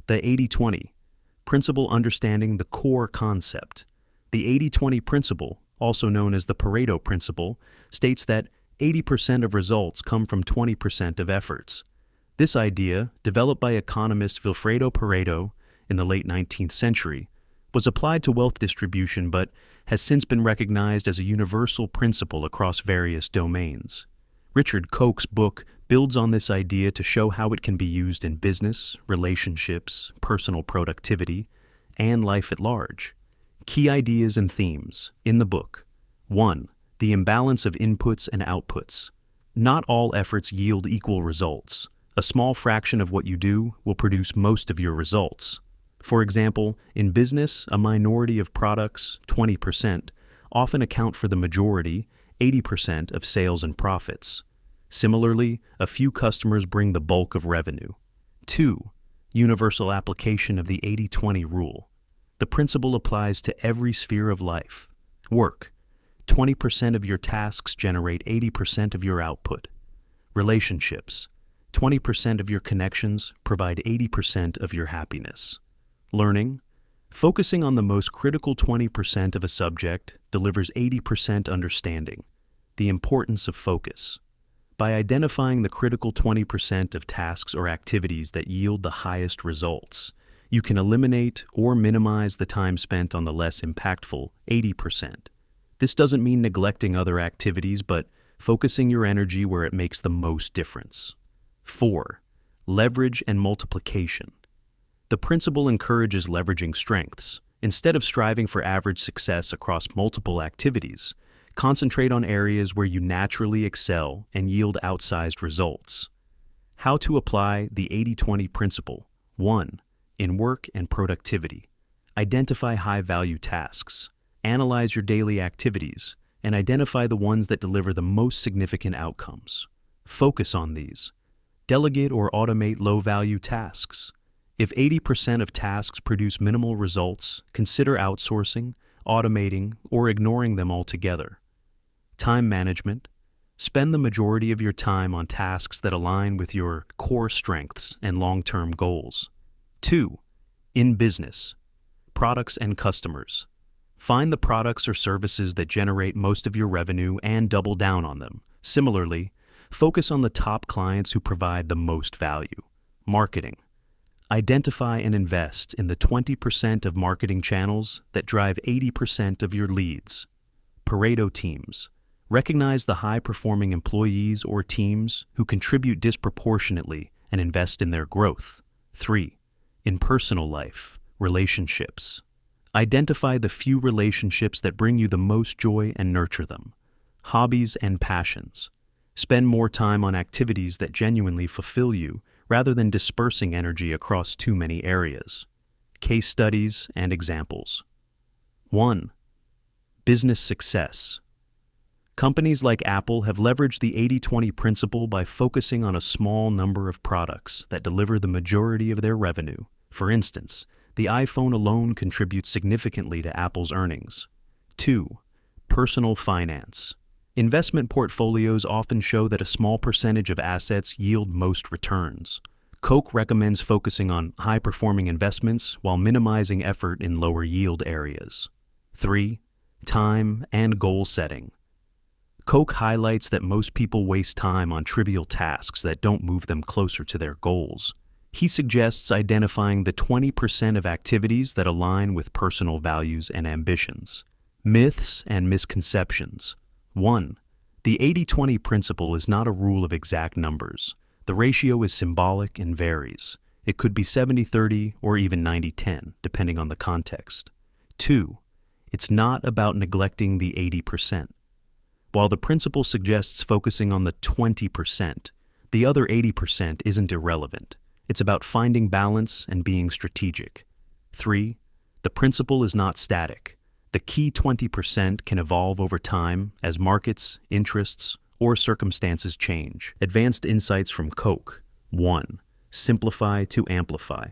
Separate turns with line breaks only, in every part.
The 80-20 principle, understanding the core concept. The 80-20 principle, also known as the Pareto principle, states that 80% of results come from 20% of efforts. This idea, developed by economist Vilfredo Pareto in the late 19th century, was applied to wealth distribution but has since been recognized as a universal principle across various domains. Richard Koch's book builds on this idea to show how it can be used in business, relationships, personal productivity, and life at large. Key ideas and themes in the book. 1. The imbalance of inputs and outputs. Not all efforts yield equal results. A small fraction of what you do will produce most of your results. For example, in business, a minority of products, 20%, often account for the majority, 80% of sales and profits. Similarly, a few customers bring the bulk of revenue. 2. Universal application of the 80-20 rule. The principle applies to every sphere of life. Work. 20% of your tasks generate 80% of your output. Relationships. 20% of your connections provide 80% of your happiness. Learning. Focusing on the most critical 20% of a subject delivers 80% understanding. The importance of focus. By identifying the critical 20% of tasks or activities that yield the highest results, you can eliminate or minimize the time spent on the less impactful 80%. This doesn't mean neglecting other activities, but focusing your energy where it makes the most difference. 4. Leverage and multiplication. The principle encourages leveraging strengths. Instead of striving for average success across multiple activities, concentrate on areas where you naturally excel and yield outsized results. How to apply the 80-20 principle. 1. In work and productivity. Identify high-value tasks. Analyze your daily activities and identify the ones that deliver the most significant outcomes. Focus on these. Delegate or automate low-value tasks. If 80% of tasks produce minimal results, consider outsourcing, automating, or ignoring them altogether. Time management. Spend the majority of your time on tasks that align with your core strengths and long-term goals. 2. In business. Products and customers. Find the products or services that generate most of your revenue and double down on them. Similarly, focus on the top clients who provide the most value. Marketing. Identify and invest in the 20% of marketing channels that drive 80% of your leads. Pareto teams. Recognize the high-performing employees or teams who contribute disproportionately and invest in their growth. 3. In personal life, relationships. Identify the few relationships that bring you the most joy and nurture them. Hobbies and passions. Spend more time on activities that genuinely fulfill you rather than dispersing energy across too many areas. Case studies and examples. 1. Business success. Companies like Apple have leveraged the 80-20 principle by focusing on a small number of products that deliver the majority of their revenue. For instance, the iPhone alone contributes significantly to Apple's earnings. 2. Personal finance. Investment portfolios often show that a small percentage of assets yield most returns. Koch recommends focusing on high-performing investments while minimizing effort in lower-yield areas. 3. Time and goal setting. Koch highlights that most people waste time on trivial tasks that don't move them closer to their goals. He suggests identifying the 20% of activities that align with personal values and ambitions. Myths and misconceptions. 1. The 80-20 principle is not a rule of exact numbers. The ratio is symbolic and varies. It could be 70-30 or even 90-10, depending on the context. 2. It's not about neglecting the 80%. While the principle suggests focusing on the 20%, the other 80% isn't irrelevant. It's about finding balance and being strategic. 3. The principle is not static. The key 20% can evolve over time as markets, interests, or circumstances change. Advanced insights from Koch. 1. Simplify to amplify.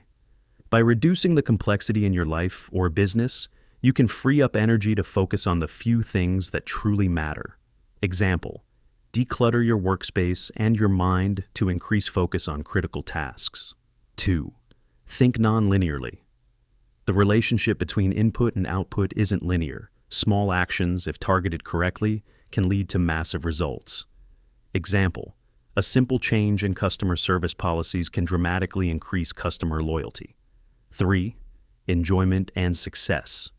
By reducing the complexity in your life or business, you can free up energy to focus on the few things that truly matter. Example: declutter your workspace and your mind to increase focus on critical tasks. 2. Think non-linearly. The relationship between input and output isn't linear. Small actions, if targeted correctly, can lead to massive results. Example: a simple change in customer service policies can dramatically increase customer loyalty. 3. Enjoyment and success.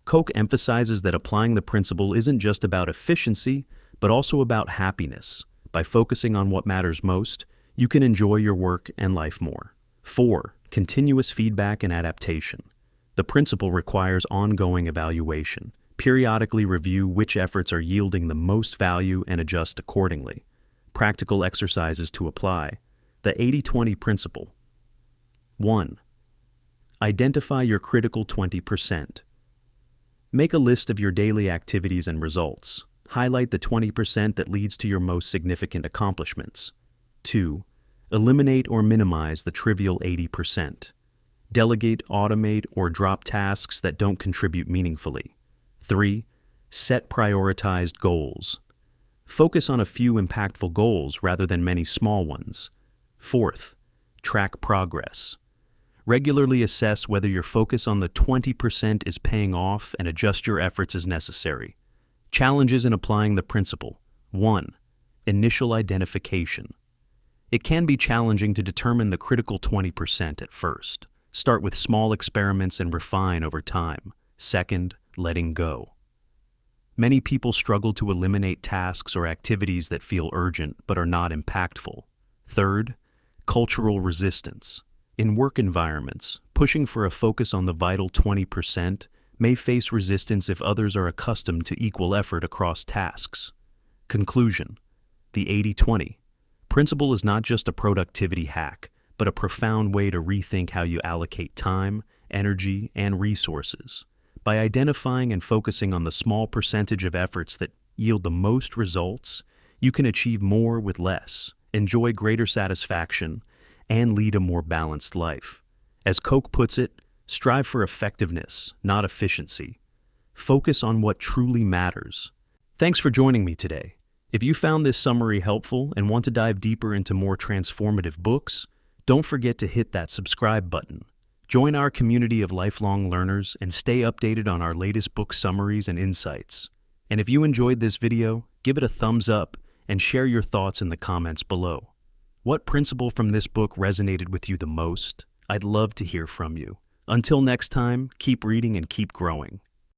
Koch emphasizes that applying the principle isn't just about efficiency, but also about happiness. By focusing on what matters most, you can enjoy your work and life more. 4. Continuous feedback and adaptation. The principle requires ongoing evaluation. Periodically review which efforts are yielding the most value and adjust accordingly. Practical exercises to apply. The 80-20 principle. 1. Identify your critical 20%. Make a list of your daily activities and results. Highlight the 20% that leads to your most significant accomplishments. 2. Eliminate or minimize the trivial 80%. Delegate, automate, or drop tasks that don't contribute meaningfully. 3. Set prioritized goals. Focus on a few impactful goals rather than many small ones. 4th, track progress. Regularly assess whether your focus on the 20% is paying off and adjust your efforts as necessary. Challenges in applying the principle. 1. Initial identification. It can be challenging to determine the critical 20% at first. Start with small experiments and refine over time. 2nd, letting go. Many people struggle to eliminate tasks or activities that feel urgent but are not impactful. 3rd, cultural resistance. In work environments, pushing for a focus on the vital 20% may face resistance if others are accustomed to equal effort across tasks. Conclusion: the 80-20 principle is not just a productivity hack, but a profound way to rethink how you allocate time, energy, and resources. By identifying and focusing on the small percentage of efforts that yield the most results, you can achieve more with less, enjoy greater satisfaction, and lead a more balanced life. As Koch puts it, strive for effectiveness, not efficiency. Focus on what truly matters. Thanks for joining me today. If you found this summary helpful and want to dive deeper into more transformative books, don't forget to hit that subscribe button. Join our community of lifelong learners and stay updated on our latest book summaries and insights. And if you enjoyed this video, give it a thumbs up and share your thoughts in the comments below. What principle from this book resonated with you the most? I'd love to hear from you. Until next time, keep reading and keep growing.